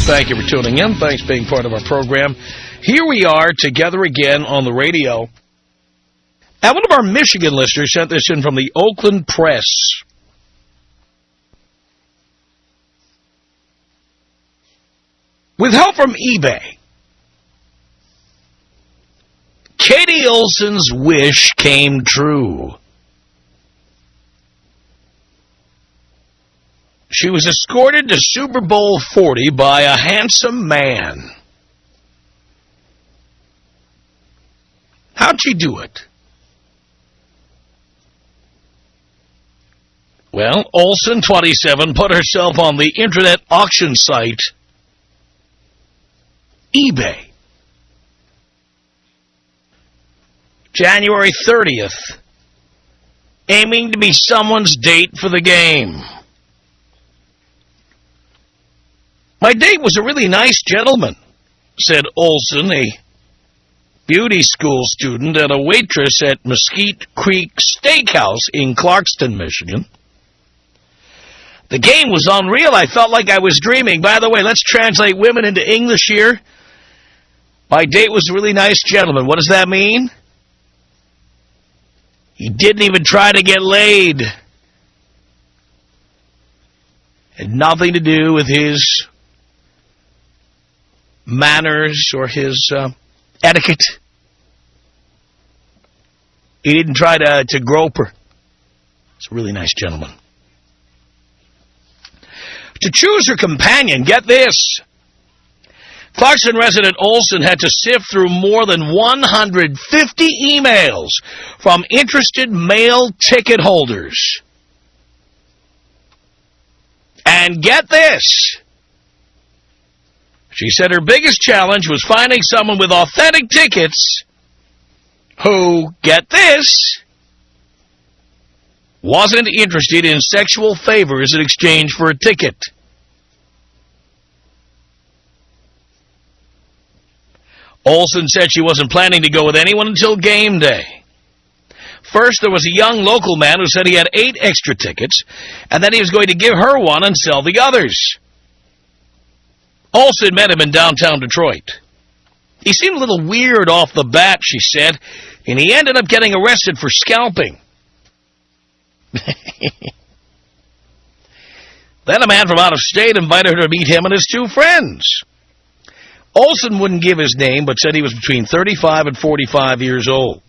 Thank you for tuning in. Thanks for being part of our program. Here we are together again on the radio. And one of our Michigan listeners sent this in from the Oakland Press. With help from eBay, Katie Olsen's wish came true. She was escorted to Super Bowl 40 by a handsome man. How'd she do it? Well, Olsen, 27, put herself on the internet auction site eBay. January 30th, aiming to be someone's date for the game. My date was a really nice gentleman, said Olsen, a beauty school student and a waitress at Mesquite Creek Steakhouse in Clarkston, Michigan. The game was unreal. I felt like I was dreaming. By the way, let's translate women into English here. My date was a really nice gentleman. What does that mean? He didn't even try to get laid. Had nothing to do with his manners or his etiquette. He didn't try to grope her. He's a really nice gentleman. To choose her companion, get this. Clarkson resident Olsen had to sift through more than 150 emails from interested male ticket holders. And get this. She said her biggest challenge was finding someone with authentic tickets who, get this, wasn't interested in sexual favors in exchange for a ticket. Olsen said she wasn't planning to go with anyone until game day. First, there was a young local man who said he had 8 extra tickets, and then he was going to give her one and sell the others. Olsen met him in downtown Detroit. He seemed a little weird off the bat, she said, and he ended up getting arrested for scalping. Then a man from out of state invited her to meet him and his 2 friends. Olsen wouldn't give his name, but said he was between 35 and 45 years old.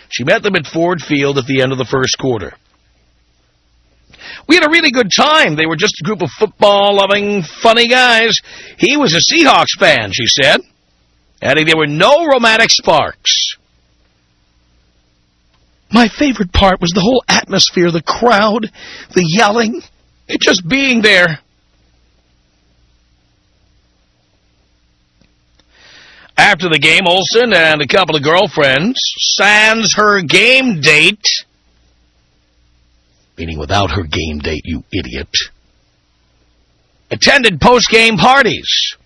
She met them at Ford Field at the end of the first quarter. We had a really good time. They were just a group of football-loving, funny guys. He was a Seahawks fan, she said, adding there were no romantic sparks. My favorite part was the whole atmosphere, the crowd, the yelling, it just being there. After the game, Olsen and a couple of girlfriends, sans her game date, meaning without her game date, you idiot, attended post-game parties.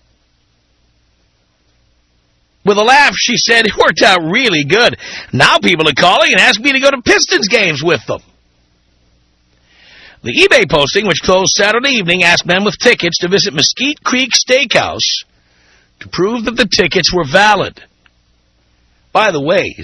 With a laugh, she said, it worked out really good. Now people are calling and asking me to go to Pistons games with them. The eBay posting, which closed Saturday evening, asked men with tickets to visit Mesquite Creek Steakhouse to prove that the tickets were valid. By the way,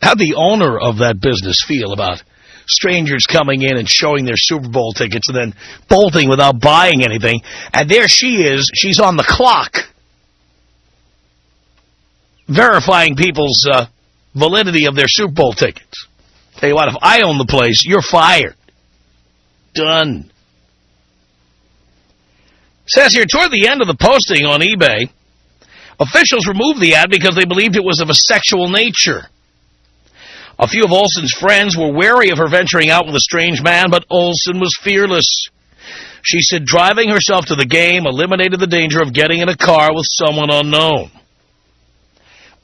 how'd the owner of that business feel about strangers coming in and showing their Super Bowl tickets and then bolting without buying anything? And there she is, she's on the clock, verifying people's validity of their Super Bowl tickets. Tell you what, if I own the place, you're fired. Done. Says here, toward the end of the posting on eBay, officials removed the ad because they believed it was of a sexual nature. A few of Olsen's friends were wary of her venturing out with a strange man, but Olsen was fearless. She said driving herself to the game eliminated the danger of getting in a car with someone unknown.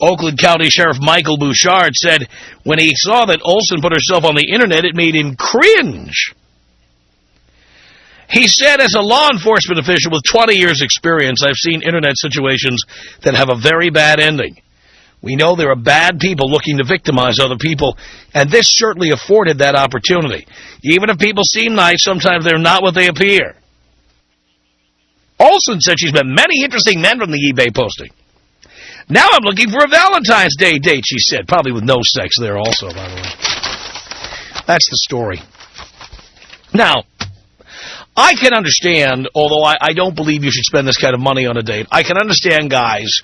Oakland County Sheriff Michael Bouchard said when he saw that Olsen put herself on the internet, it made him cringe. He said, as a law enforcement official with 20 years' experience, I've seen internet situations that have a very bad ending. We know there are bad people looking to victimize other people, and this certainly afforded that opportunity. Even if people seem nice, sometimes they're not what they appear. Olsen said she's met many interesting men from the eBay posting. Now I'm looking for a Valentine's Day date, she said. Probably with no sex there also, by the way. That's the story. Now, I can understand, although I don't believe you should spend this kind of money on a date, I can understand guys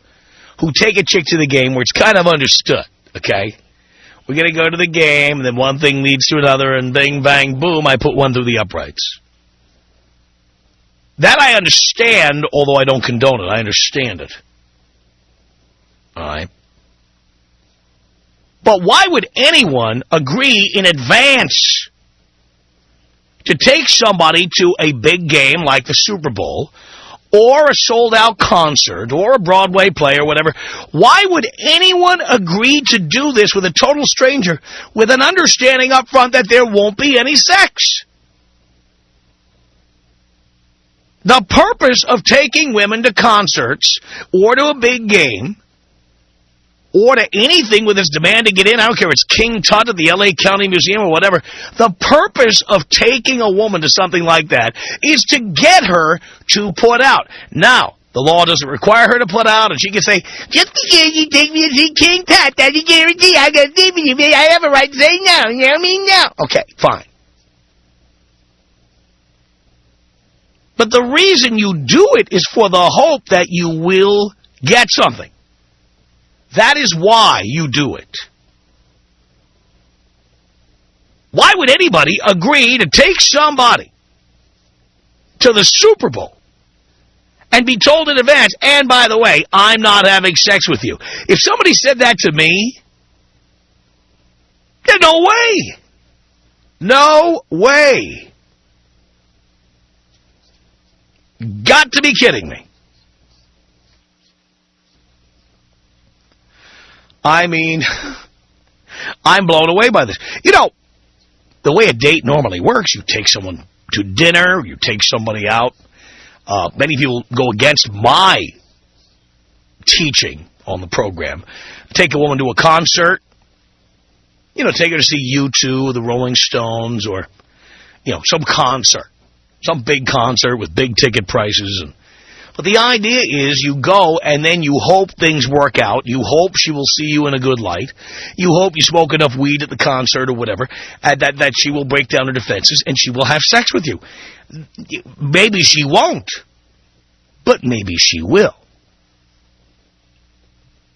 who take a chick to the game where it's kind of understood, okay? We're going to go to the game, and then one thing leads to another, and bing, bang, boom, I put one through the uprights. That I understand, although I don't condone it. I understand it. All right? But why would anyone agree in advance to take somebody to a big game like the Super Bowl or a sold-out concert or a Broadway play or whatever? Why would anyone agree to do this with a total stranger with an understanding up front that there won't be any sex? The purpose of taking women to concerts or to a big game or to anything with its demand to get in, I don't care if it's King Tut at the L.A. County Museum or whatever, the purpose of taking a woman to something like that is to get her to put out. Now, the law doesn't require her to put out, and she can say, just because you take me to see King Tut, that's a guarantee I got to see you. I have a right to say no. You know what I mean? No. Okay, fine. But the reason you do it is for the hope that you will get something. That is why you do it. Why would anybody agree to take somebody to the Super Bowl and be told in advance, and by the way, I'm not having sex with you? If somebody said that to me, there's no way. No way. Got to be kidding me. I mean, I'm blown away by this. You know, the way a date normally works, you take someone to dinner, you take somebody out. Many people go against my teaching on the program. Take a woman to a concert. You know, take her to see U2, the Rolling Stones, or, you know, some concert. Some big concert with big ticket prices. But the idea is you go and then you hope things work out. You hope she will see you in a good light. You hope you smoke enough weed at the concert or whatever, and that she will break down her defenses and she will have sex with you. Maybe she won't, but maybe she will.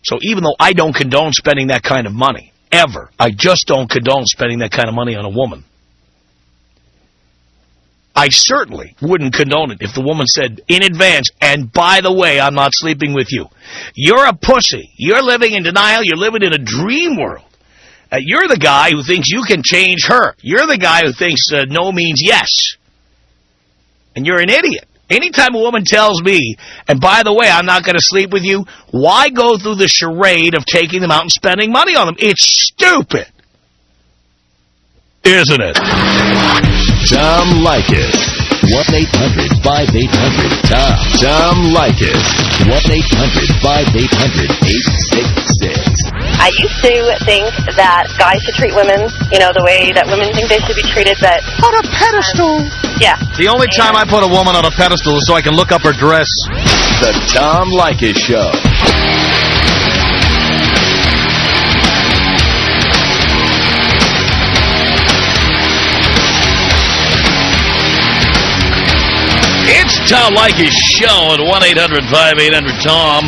So even though I don't condone spending that kind of money, ever, I just don't condone spending that kind of money on a woman. I certainly wouldn't condone it if the woman said in advance, and by the way, I'm not sleeping with you. You're a pussy. You're living in denial. You're living in a dream world. You're the guy who thinks you can change her. You're the guy who thinks no means yes. And you're an idiot. Anytime a woman tells me, and by the way, I'm not going to sleep with you, why go through the charade of taking them out and spending money on them? It's stupid. Isn't it? Tom Leykis. 1-800-5800-TOM. Tom Leykis. 1-800-5800-866. I used to think that guys should treat women, you know, the way that women think they should be treated, but... On a pedestal. Yeah. The only time I put a woman on a pedestal is so I can look up her dress. The Tom Leykis Show. It's Tom Leykis Show at 1-800-5800-TOM.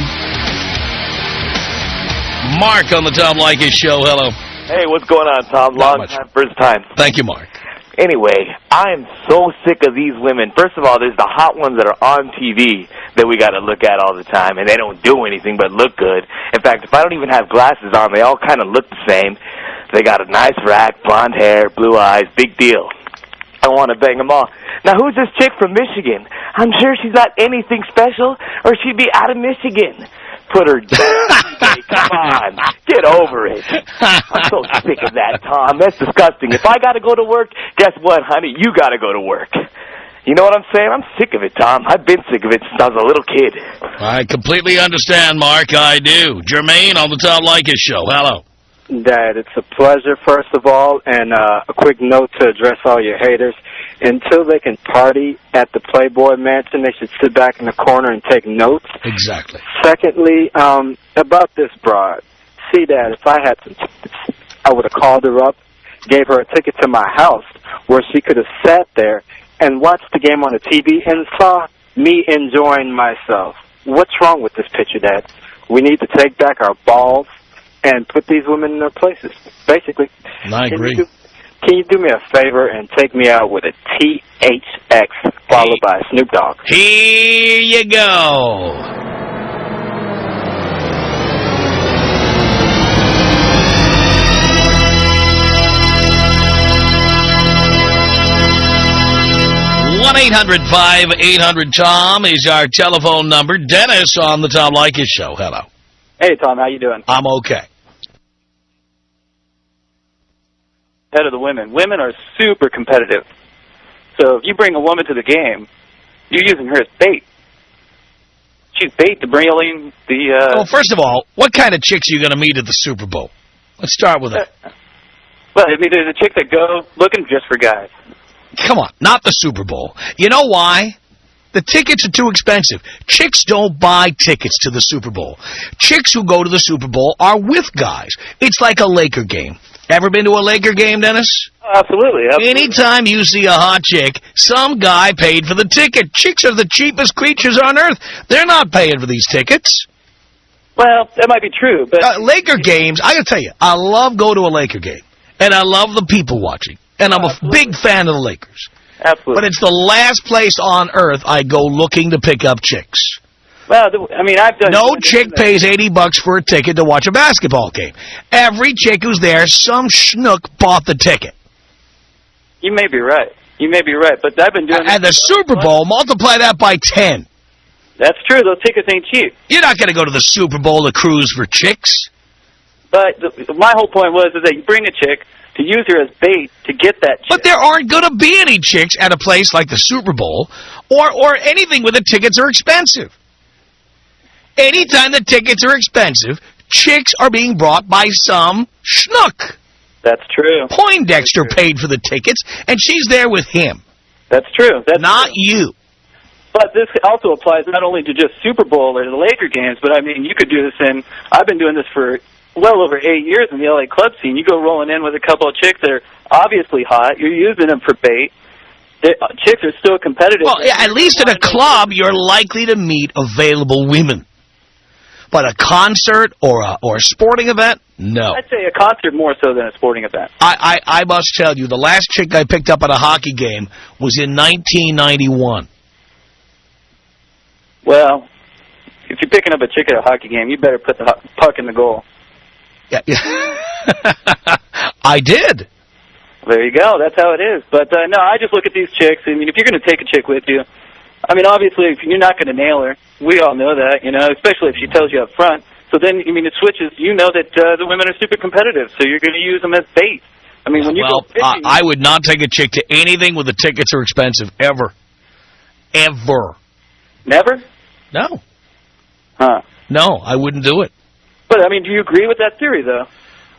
Mark on the Tom Leykis Show. Hello. Hey, what's going on, Tom? Long time, first time. Thank you, Mark. Anyway, I'm so sick of these women. First of all, there's the hot ones that are on TV that we got to look at all the time, and they don't do anything but look good. In fact, if I don't even have glasses on, they all kind of look the same. They got a nice rack, blonde hair, blue eyes, big deal. I want to bang them all. Now, who's this chick from Michigan? I'm sure she's not anything special, or she'd be out of Michigan. Put her down. Come on. Get over it. I'm so sick of that, Tom. That's disgusting. If I got to go to work, guess what, honey? You got to go to work. You know what I'm saying? I'm sick of it, Tom. I've been sick of it since I was a little kid. I completely understand, Mark. I do. Jermaine on the Tom Leykis Show. Hello. Dad, it's a pleasure, first of all, and a quick note to address all your haters. until they can party at the Playboy Mansion, they should sit back in the corner and take notes. Exactly. Secondly, about this broad, see, Dad, if I had some tickets, I would have called her up, gave her a ticket to my house where she could have sat there and watched the game on the TV and saw me enjoying myself. What's wrong with this picture, Dad? We need to take back our balls and put these women in their places, basically. I agree. Can you do me a favor and take me out with a THX followed by Snoop Dogg? Here you go. One 800-5800-TOM is our telephone number. Dennis on the Tom Leykis Show. Hello. Hey, Tom, how you doing? I'm okay. Head of the women. Women are super competitive. So if you bring a woman to the game, you're using her as bait. She's bait to bring in the... Well, first of all, what kind of chicks are you going to meet at the Super Bowl? Let's start with that. Well, I mean, there's a chick that go looking just for guys. Come on, not the Super Bowl. You know why? The tickets are too expensive. Chicks don't buy tickets to the Super Bowl. Chicks who go to the Super Bowl are with guys. It's like a Laker game. Ever been to a Laker game, Dennis? Absolutely. Anytime you see a hot chick, some guy paid for the ticket. Chicks are the cheapest creatures on earth. They're not paying for these tickets. Well, that might be true, but... Laker games, I gotta tell you, I love going to a Laker game. And I love the people watching. And I'm a big fan of the Lakers. Absolutely. But it's the last place on earth I go looking to pick up chicks. Well, I mean, I've done... No chick pays $80 for a ticket to watch a basketball game. Every chick who's there, some schnook bought the ticket. You may be right. You may be right, but I've been doing... And the Super Bowl, multiply that by 10. That's true. Those tickets ain't cheap. You're not going to go to the Super Bowl to cruise for chicks. But my whole point was is that you bring a chick to use her as bait to get that chick. But there aren't going to be any chicks at a place like the Super Bowl or anything where the tickets are expensive. Anytime the tickets are expensive, chicks are being brought by some schnook. That's true. Poindexter paid for the tickets, and she's there with him. That's true. That's not true. You. But this also applies not only to just Super Bowl or the Laker games, but, I mean, you could do this in... I've been doing this for well over 8 years in the L.A. club scene. You go rolling in with a couple of chicks that are obviously hot. You're using them for bait. Chicks are still competitive. Well, yeah, at least at a club, you're likely to meet available women. But a concert or a sporting event, no. I'd say a concert more so than a sporting event. I must tell you, the last chick I picked up at a hockey game was in 1991. Well, if you're picking up a chick at a hockey game, you better put the puck in the goal. Yeah. I did. There you go. That's how it is. But, no, I just look at these chicks. I mean, if you're going to take a chick with you, I mean, obviously, if you're not going to nail her, we all know that, you know, especially if she tells you up front. So then, I mean, it switches. You know that the women are super competitive, so you're going to use them as bait. I mean, when you go fishing... I would not take a chick to anything where the tickets are expensive, ever. Ever. Never? No. Huh. No, I wouldn't do it. But, I mean, do you agree with that theory, though?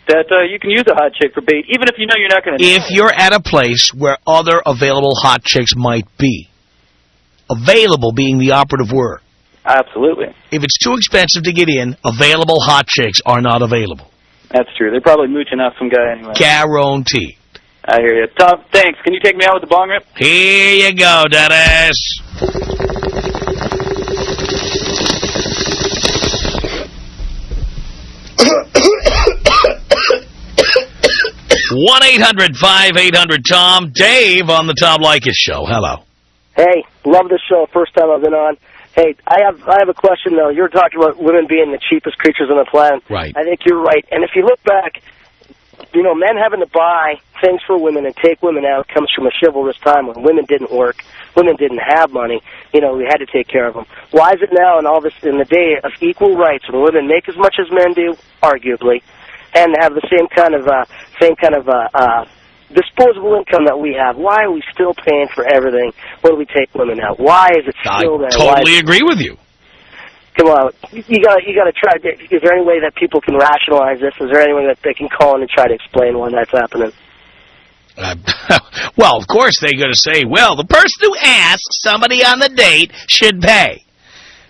That you can use a hot chick for bait, even if you know you're not going to... If you're at a place where other available hot chicks might be. Available being the operative word. Absolutely. If it's too expensive to get in, available hot chicks are not available. That's true. They're probably mooching off some guy anyway. Guaranteed. I hear you. Tom, thanks. Can you take me out with the bong rip? Here you go, Dennis. One 800-5800-TOM. Dave on the Tom Leykis Show. Hello. Hey, love the show. First time I've been on. Hey, I have a question, though. You're talking about women being the cheapest creatures on the planet. Right. I think you're right. And if you look back, you know, men having to buy things for women and take women out comes from a chivalrous time when women didn't work, women didn't have money. You know, we had to take care of them. Why is it now in all this, in the day of equal rights, when women make as much as men do, arguably, and have the same kind of disposable income that we have? Why are we still paying for everything when we take women out? Why is it still there? I totally agree with you. Come on, you gotta try. Is there any way that people can rationalize this? Is there any way that they can call in and try to explain why that's happening? Well, of course they're going to say, well, the person who asks somebody on the date should pay.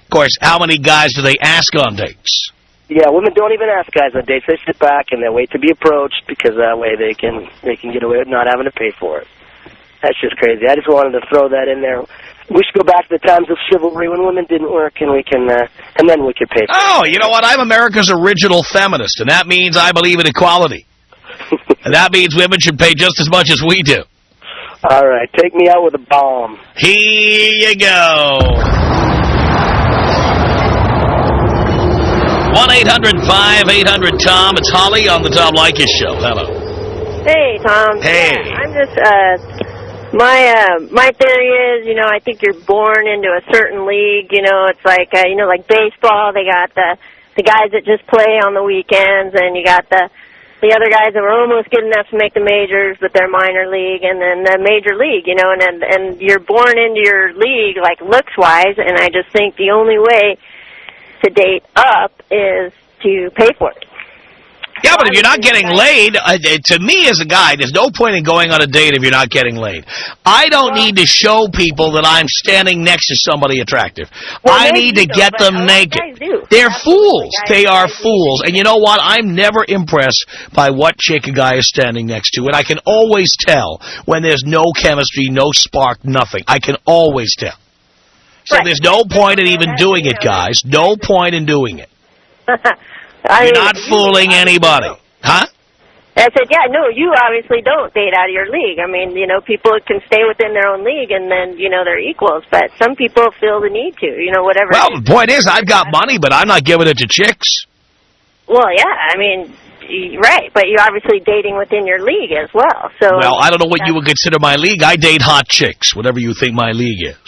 Of course, how many guys do they ask on dates? Yeah, women don't even ask guys on dates. They sit back and they wait to be approached because that way they can get away with not having to pay for it. That's just crazy. I just wanted to throw that in there. We should go back to the times of chivalry when women didn't work, and we can, and then we could pay for it. Oh, you know what? I'm America's original feminist, and that means I believe in equality. And that means women should pay just as much as we do. All right, take me out with a bomb. Here you go. 1-800-5800-TOM. It's Holly on the Tom Leykis Show. Hello. Hey, Tom. Hey. Yeah, I'm just, my theory is, you know, I think you're born into a certain league. You know, it's like, you know, like baseball, they got the guys that just play on the weekends, and you got the other guys that were almost good enough to make the majors, but they're minor league, and then the major league, you know, and you're born into your league, like, looks-wise, and I just think the only way to date up is to pay for it. Yeah, but if you're not getting laid, to me as a guy, there's no point in going on a date if you're not getting laid. I don't need to show people that I'm standing next to somebody attractive. I need to get them naked. They're fools. They are fools. And you know what? I'm never impressed by what chick a guy is standing next to. And I can always tell when there's no chemistry, no spark, nothing. I can always tell. So there's no point in even doing it, guys. No point in doing it. You're not fooling anybody. Huh? I said, yeah, no, you obviously don't date out of your league. I mean, you know, people can stay within their own league and then, you know, they're equals. But some people feel the need to, you know, whatever. Well, the point is, I've got money, but I'm not giving it to chicks. Well, yeah, I mean, right, but you're obviously dating within your league as well. So. Well, I don't know what you would consider my league. I date hot chicks, whatever you think my league is.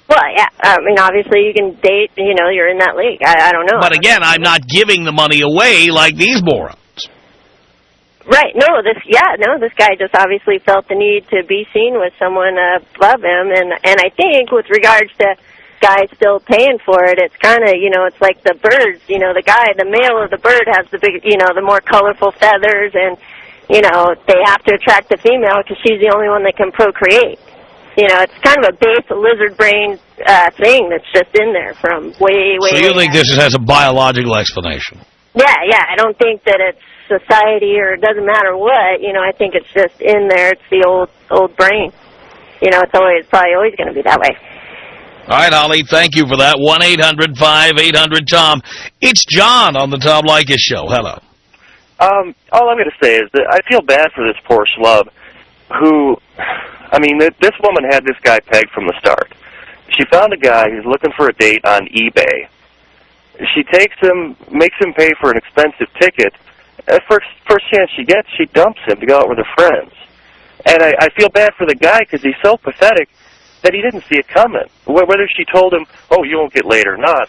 Well, yeah, I mean, obviously you can date, you know, you're in that league. I don't know. But again, I'm not giving the money away like these morons. Right, this guy just obviously felt the need to be seen with someone above him, and I think with regards to guys still paying for it, it's kind of, you know, it's like the birds, you know, the male of the bird has the big, you know, the more colorful feathers, and, you know, they have to attract the female because she's the only one that can procreate. You know, it's kind of a base lizard brain thing that's just in there from way So you think this has a biological explanation? Yeah, I don't think that it's society or it doesn't matter what. You know, I think it's just in there. It's the old brain. You know, it's probably always going to be that way. All right, Holly, thank you for that. 1-800-5800-TOM. It's John on the Tom Leykis Show. Hello. All I'm going to say is that I feel bad for this poor schlub who... I mean, this woman had this guy pegged from the start. She found a guy who's looking for a date on eBay. She takes him, makes him pay for an expensive ticket. At first chance she gets, she dumps him to go out with her friends. And I feel bad for the guy because he's so pathetic that he didn't see it coming. Whether she told him, oh, you won't get laid or not.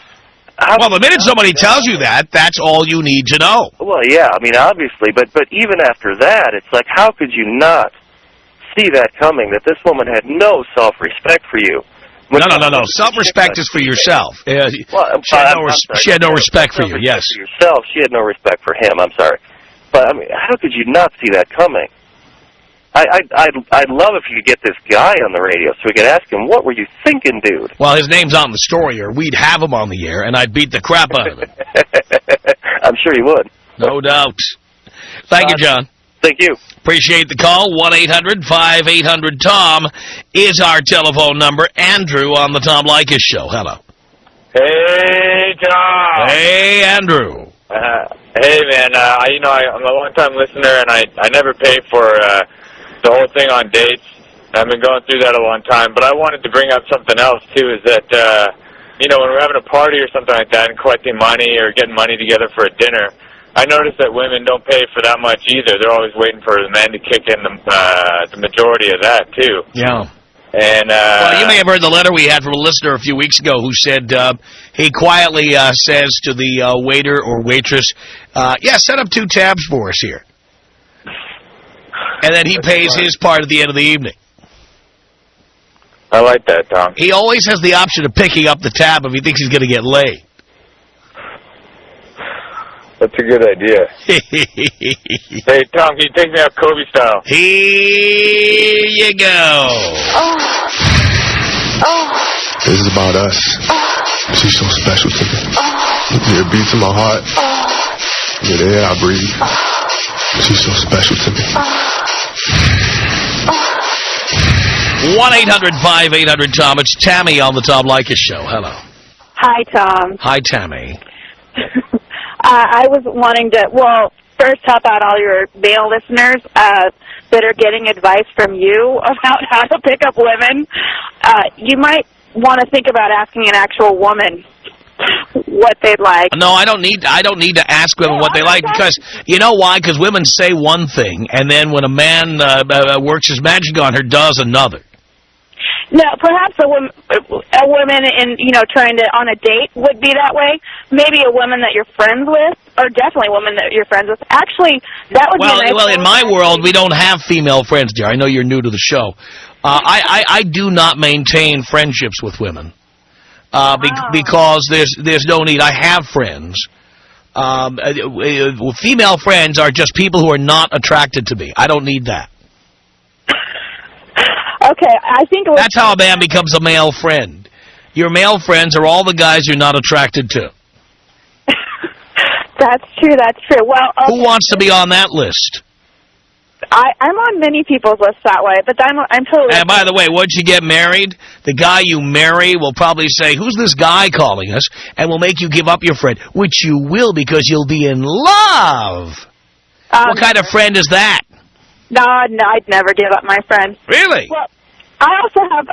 Well, the minute somebody tells you that, that's all you need to know. Well, yeah, I mean, obviously. But even after that, it's like, how could you not see that coming, that this woman had no self-respect for you? No. Self-respect is for yourself. She had no respect for you, yes. For yourself, she had no respect for him, I'm sorry. But, I mean, how could you not see that coming? I'd love if you could get this guy on the radio so we could ask him, what were you thinking, dude? Well, his name's on the story, or we'd have him on the air, and I'd beat the crap out of him. I'm sure you would. No doubt. Thank you, John. Thank you. Appreciate the call. 1-800-5800-TOM is our telephone number. Andrew on the Tom Leykis Show. Hello. Hey, Tom. Hey, Andrew. Hey, man. I'm a long-time listener, and I never pay for the whole thing on dates. I've been going through that a long time. But I wanted to bring up something else, too, is that, when we're having a party or something like that and collecting money or getting money together for a dinner, I noticed that women don't pay for that much either. They're always waiting for the man to kick in the majority of that, too. Yeah. And well, you may have heard the letter we had from a listener a few weeks ago who said he quietly says to the waiter or waitress, set up 2 tabs for us here. And then he pays his part at the end of the evening. I like that, Tom. He always has the option of picking up the tab if he thinks he's going to get laid. That's a good idea. Hey, Tom, can you take me out Kobe style? Here you go. This is about us. She's so special to me. It beats in my heart. Yeah, the air I breathe. She's so special to me. 1-800-5800-TOM. It's Tammy on the Tom Leykis Show. Hello. Hi, Tom. Hi, Tammy. I was wanting to, well, first help out all your male listeners that are getting advice from you about how to pick up women. You might want to think about asking an actual woman what they'd like. No, I don't need to ask women what they like, because you know why? Because women say one thing, and then when a man works his magic on her, does another. No, perhaps a woman in, trying to, on a date would be that way. Maybe a woman that you're friends with, or definitely a woman that you're friends with. Actually, that would be nice. Well, in my world, we don't have female friends, dear. I know you're new to the show. I do not maintain friendships with women. Because there's no need. I have friends. Female friends are just people who are not attracted to me. I don't need that. Okay, I think that's how a man becomes a male friend. Your male friends are all the guys you're not attracted to. That's true. That's true. Well, okay. Who wants to be on that list? I'm on many people's lists that way, but I'm totally... And by the way, once you get married, the guy you marry will probably say, who's this guy calling us? And will make you give up your friend, which you will because you'll be in love. What kind of friend is that? No, I'd never give up my friend. Really? Well, I also have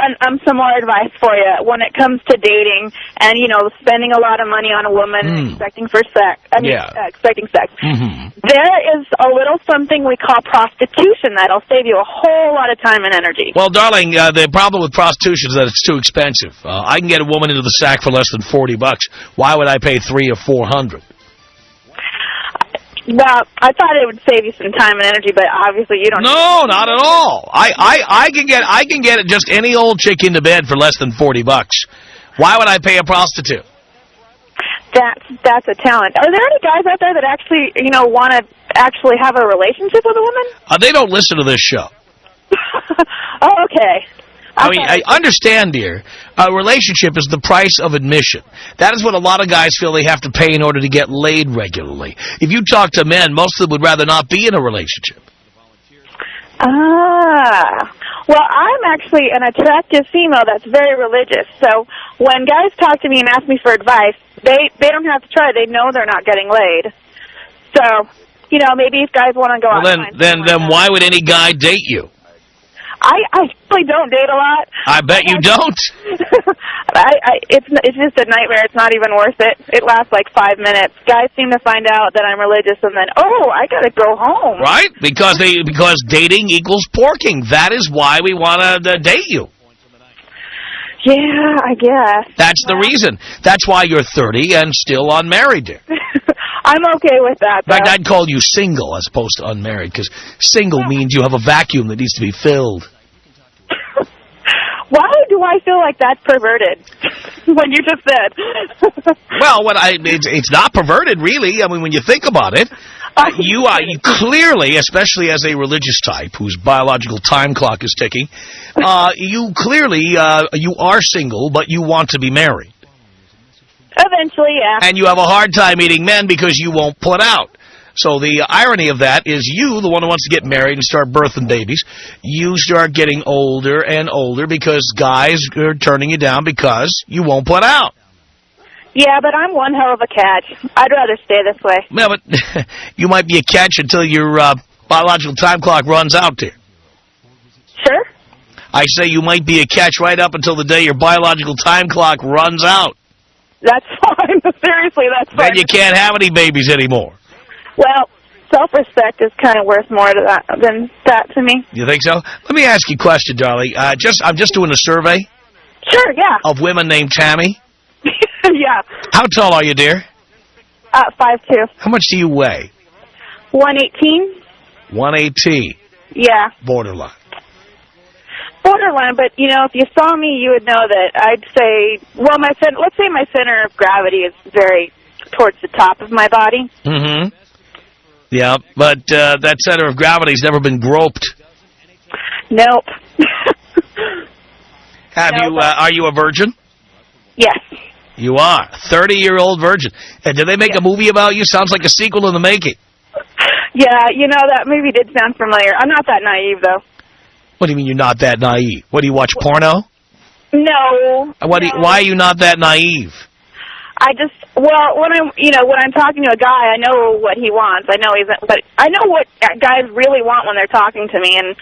some more advice for you when it comes to dating and, spending a lot of money on a woman and expecting sex. Expecting sex. There is a little something we call prostitution that'll save you a whole lot of time and energy. Well, darling, the problem with prostitution is that it's too expensive. I can get a woman into the sack for less than $40. Why would I pay $300 or $400? Well, I thought it would save you some time and energy, but obviously you don't. No, not at all. I can get just any old chick into bed for less than $40. Why would I pay a prostitute? That's a talent. Are there any guys out there that actually, want to actually have a relationship with a woman? They don't listen to this show. Oh, okay. I mean, I understand, dear. A relationship is the price of admission. That is what a lot of guys feel they have to pay in order to get laid regularly. If you talk to men, most of them would rather not be in a relationship. Well, I'm actually an attractive female that's very religious. So when guys talk to me and ask me for advice, they don't have to try. They know they're not getting laid. So, maybe if guys want to go out and then why would any guy date you? I really don't date a lot. I bet you don't. It's just a nightmare. It's not even worth it. It lasts like 5 minutes. Guys seem to find out that I'm religious and then, I got to go home. Right? Because dating equals porking. That is why we want to date you. Yeah, I guess. That's the reason. That's why you're 30 and still unmarried, dear. I'm okay with that, though. In fact, I'd call you single as opposed to unmarried, because single means you have a vacuum that needs to be filled. Why do I feel like that's perverted when you just said? Well, it's not perverted, really. I mean, when you think about it, you clearly, especially as a religious type whose biological time clock is ticking, you clearly you are single, but you want to be married. Eventually, yeah. And you have a hard time meeting men because you won't put out. So the irony of that is you, the one who wants to get married and start birthing babies, you start getting older and older because guys are turning you down because you won't put out. Yeah, but I'm one hell of a catch. I'd rather stay this way. Yeah, but you might be a catch until your biological time clock runs out, dear. Sure. I say you might be a catch right up until the day your biological time clock runs out. That's fine. Seriously, that's fine. Then you can't have any babies anymore. Well, self-respect is kind of worth more than that to me. You think so? Let me ask you a question, darling. I'm just doing a survey. Sure, yeah. Of women named Tammy. Yeah. How tall are you, dear? 5'2". How much do you weigh? 118. 118. Yeah. Borderline. Borderline, but, if you saw me, you would know that I'd say, well, let's say my center of gravity is very towards the top of my body. Mm-hmm. Yeah, but that center of gravity's never been groped. Nope. Are you a virgin? Yes. You are. 30-year-old virgin. And did they make a movie about you? Sounds like a sequel in the making. Yeah, that movie did sound familiar. I'm not that naive, though. What do you mean you're not that naive? What, do you watch porno? No. Why are you not that naive? When I'm talking to a guy, I know what he wants. I know what guys really want when they're talking to me, and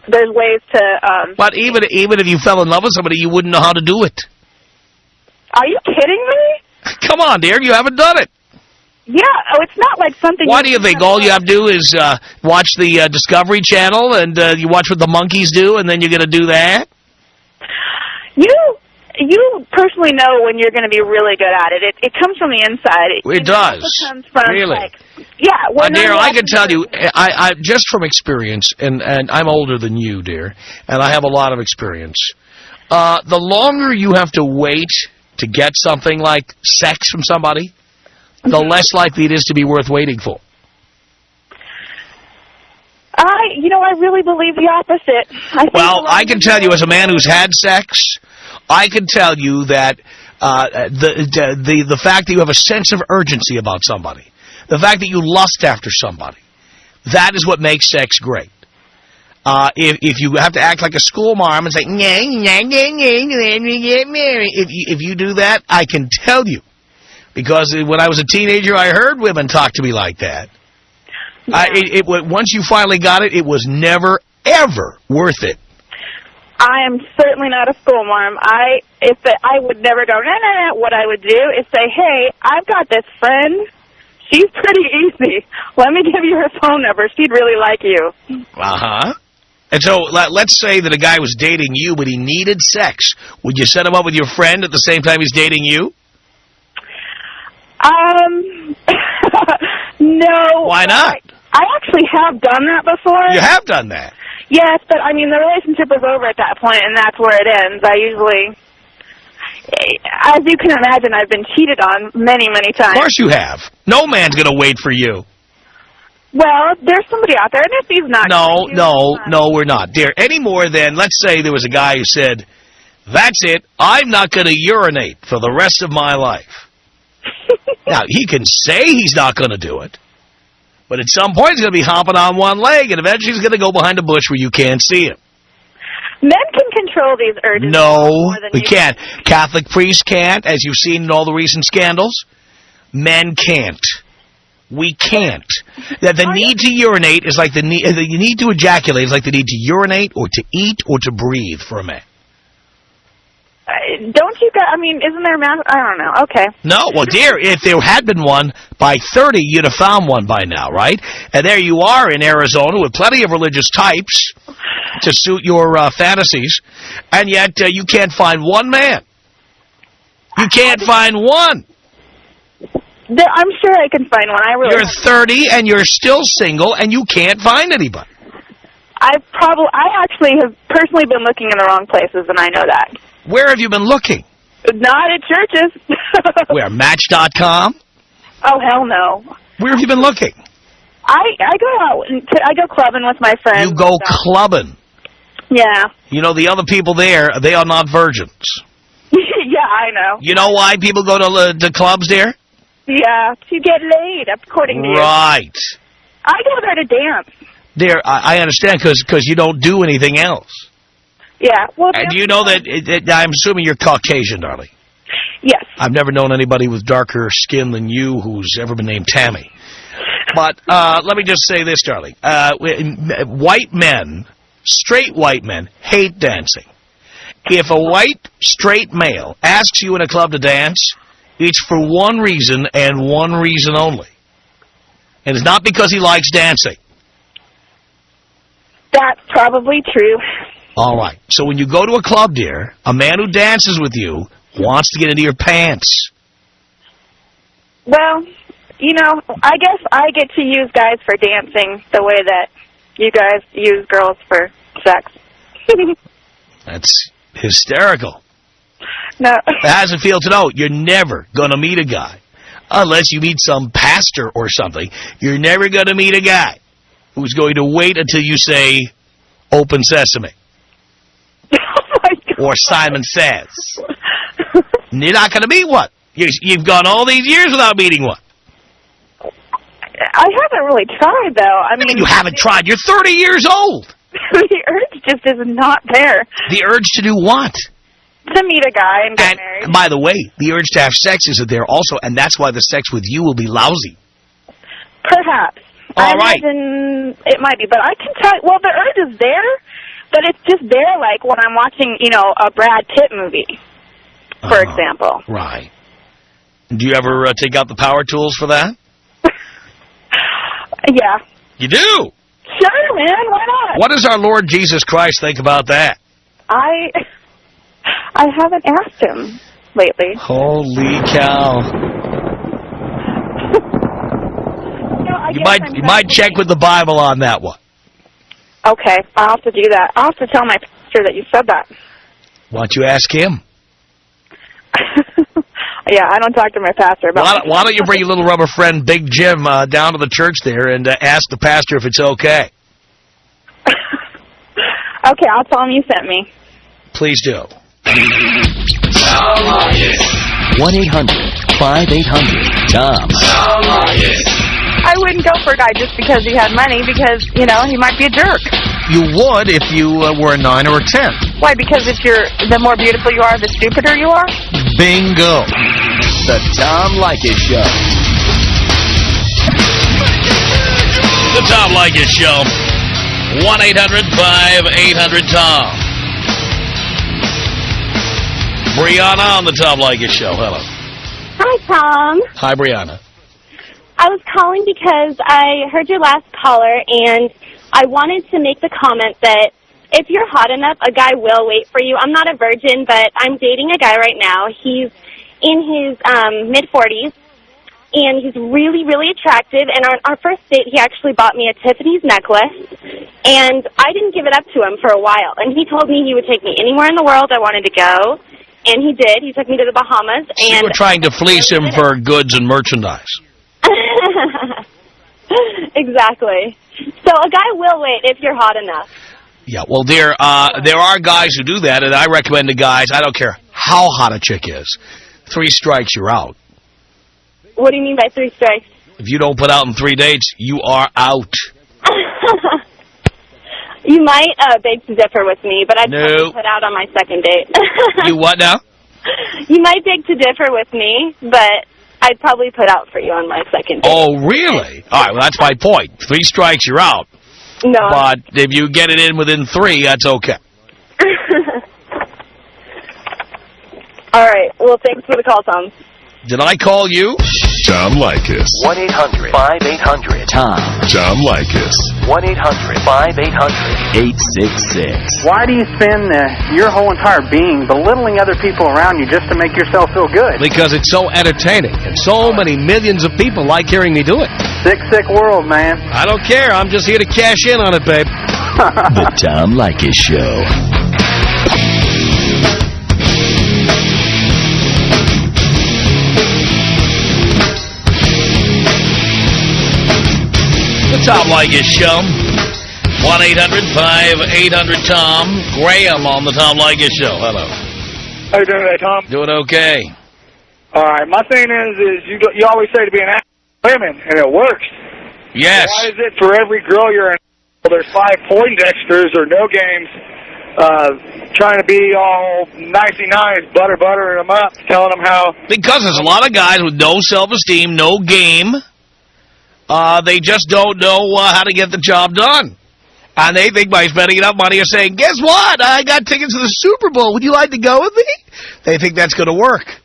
there's ways to... But even if you fell in love with somebody, you wouldn't know how to do it. Are you kidding me? Come on, dear, you haven't done it. Yeah, it's not like something... Why do you think all you have to do is watch the Discovery Channel, and you watch what the monkeys do, and then you're going to do that? You personally know when you're going to be really good at it. It comes from the inside. It does. It comes from, really? Dear, I can tell you, I just from experience, and I'm older than you, dear, and I have a lot of experience. The longer you have to wait to get something like sex from somebody, the less likely it is to be worth waiting for. I really believe the opposite. I can tell you as a man who's had sex, I can tell you that the fact that you have a sense of urgency about somebody, the fact that you lust after somebody, that is what makes sex great. If you have to act like a school mom and say, if you do that, I can tell you. Because when I was a teenager, I heard women talk to me like that. Yeah. Once you finally got it, it was never, ever worth it. I am certainly not a school mom. I would never go, no. What I would do is say, hey, I've got this friend. She's pretty easy. Let me give you her phone number. She'd really like you. Uh-huh. And so let's say that a guy was dating you, but he needed sex. Would you set him up with your friend at the same time he's dating you? No. Why not? I actually have done that before. You have done that? Yes, but I mean, the relationship was over at that point, and that's where it ends. As you can imagine, I've been cheated on many, many times. Of course you have. No man's going to wait for you. Well, there's somebody out there, and if he's not... No, we're not. Dear, any more than, let's say there was a guy who said, that's it, I'm not going to urinate for the rest of my life. Now, he can say he's not going to do it, but at some point he's going to be hopping on one leg, and eventually he's going to go behind a bush where you can't see him. Men can control these urges. No, we can't. Catholic priests can't, as you've seen in all the recent scandals. Men can't. We can't. The need to urinate is like the need to ejaculate is like the need to urinate or to eat or to breathe for a man. Don't you guys, isn't there a man? I don't know. Okay. No, well, dear, if there had been one by 30, you'd have found one by now, right? And there you are in Arizona with plenty of religious types to suit your fantasies, and yet you can't find one man. You can't find one. I'm sure I can find one. You're 30 and you're still single, and you can't find anybody. I actually have personally been looking in the wrong places, and I know that. Where have you been looking? Not at churches. Where, Match.com? Oh, hell no. Where have you been looking? I go out. I go clubbing with my friends. You go clubbing? Yeah. You know, the other people there, they are not virgins. Yeah, I know. You know why people go to clubs there? Yeah, to get laid, according to you. Right. I go there to dance. There, I understand, because you don't do anything else. Yeah. Well, and you know that, I'm assuming you're Caucasian, darling. Yes. I've never known anybody with darker skin than you who's ever been named Tammy. But let me just say this, darling. White men, straight white men, hate dancing. If a white, straight male asks you in a club to dance, it's for one reason and one reason only. And it's not because he likes dancing. That's probably true. All right. So when you go to a club, dear, a man who dances with you wants to get into your pants. Well, I guess I get to use guys for dancing the way that you guys use girls for sex. That's hysterical. No. How's it feel to know you're never going to meet a guy, unless you meet some pastor or something, you're never going to meet a guy who's going to wait until you say, open sesame. Or Simon Says. You're not going to meet one. You've gone all these years without meeting one. I haven't really tried, though. I mean, you haven't tried. You're 30 years old. The urge just is not there. The urge to do what? To meet a guy and get married. And by the way, the urge to have sex isn't there also, and that's why the sex with you will be lousy. Perhaps. All right. Imagine it might be, but I can tell. Well, the urge is there, but it's just there, like when I'm watching, a Brad Pitt movie, for example. Right. Do you ever take out the power tools for that? Yeah. You do? Sure, man. Why not? What does our Lord Jesus Christ think about that? I haven't asked him lately. Holy cow. You might check with the Bible on that one. Okay, I'll have to do that. I'll have to tell my pastor that you said that. Why don't you ask him? Yeah, I don't talk to my pastor about Why don't you bring your little rubber friend, Big Jim, down to the church there and ask the pastor if it's okay? Okay, I'll tell him you sent me. Please do. 1-800-5800-TOM. I wouldn't go for a guy just because he had money, because, he might be a jerk. You would if you were a 9 or a 10. Why? Because the more beautiful you are, the stupider you are? Bingo. The Tom Leykis Show. The Tom Leykis Show. 1-800-5800-TOM. Brianna on the Tom Leykis Show. Hello. Hi, Tom. Hi, Brianna. I was calling because I heard your last caller, and I wanted to make the comment that if you're hot enough, a guy will wait for you. I'm not a virgin, but I'm dating a guy right now. He's in his mid-40s, and he's really, really attractive. And on our first date, he actually bought me a Tiffany's necklace, and I didn't give it up to him for a while. And he told me he would take me anywhere in the world I wanted to go, and he did. He took me to the Bahamas. So you were trying to fleece him for goods and merchandise. Exactly. So a guy will wait if you're hot enough. Yeah, well, there are guys who do that, and I recommend to guys, I don't care how hot a chick is, 3 strikes, you're out. What do you mean by 3 strikes? If you don't put out in 3 dates, you are out. You might beg to differ with me, but I'd probably put out on my second date. You what now? You might beg to differ with me, but I'd probably put out for you on my second date. Oh, really? All right, well, that's my point. 3 strikes, you're out. No. But if you get it in within 3, that's okay. All right. Well, thanks for the call, Tom. Did I call you? Tom Leykis. 1-800-5800-TOM. Tom Leykis. 1-800-5800-866. Why do you spend your whole entire being belittling other people around you just to make yourself feel good? Because it's so entertaining, and so many millions of people like hearing me do it. Sick, sick world, man. I don't care. I'm just here to cash in on it, babe. The Tom Leykis Show. The Tom Leykis Show. 1-800-5800-TOM. Graham on the Tom Leykis Show. Hello. How you doing today, Tom? Doing okay. All right. My thing is you always say to be an ass women, and it works. Yes. Why is it for every girl you're in, there's 5 Poindexters or no games trying to be all nicey nice, buttering them up, telling them how... Because there's a lot of guys with no self-esteem, no game. They just don't know how to get the job done. And they think by spending enough money or saying, guess what? I got tickets to the Super Bowl. Would you like to go with me? They think that's going to work.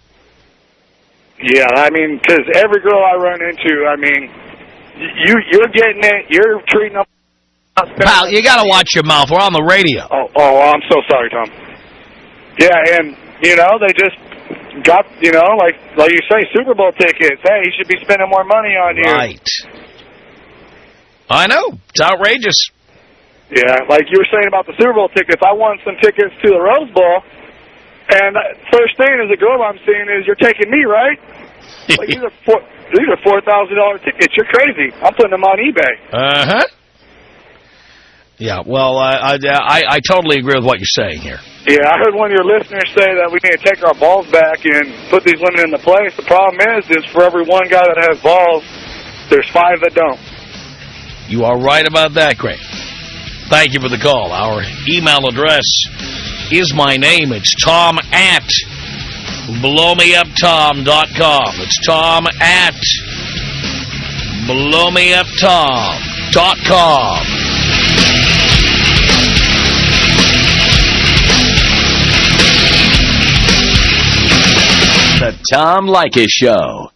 Yeah, I mean, because every girl I run into, I mean, you're getting it. You're treating them... Pal, you got to watch your mouth. We're on the radio. Oh, I'm so sorry, Tom. Yeah, and, they just got, like you say, Super Bowl tickets. Hey, you should be spending more money on you. Right. I know. It's outrageous. Yeah, like you were saying about the Super Bowl tickets. I won some tickets to the Rose Bowl, And first thing as a girl I'm seeing is, you're taking me, right? Like, these are $4,000 tickets. You're crazy. I'm putting them on eBay. Uh-huh. Yeah, well, I totally agree with what you're saying here. Yeah, I heard one of your listeners say that we need to take our balls back and put these women into place. The problem is for every one guy that has balls, there's 5 that don't. You are right about that, Craig. Thank you for the call. Our email address is my name. It's tom@blowmeuptom.com. It's tom@blowmeuptom.com. The Tom Leykis Show.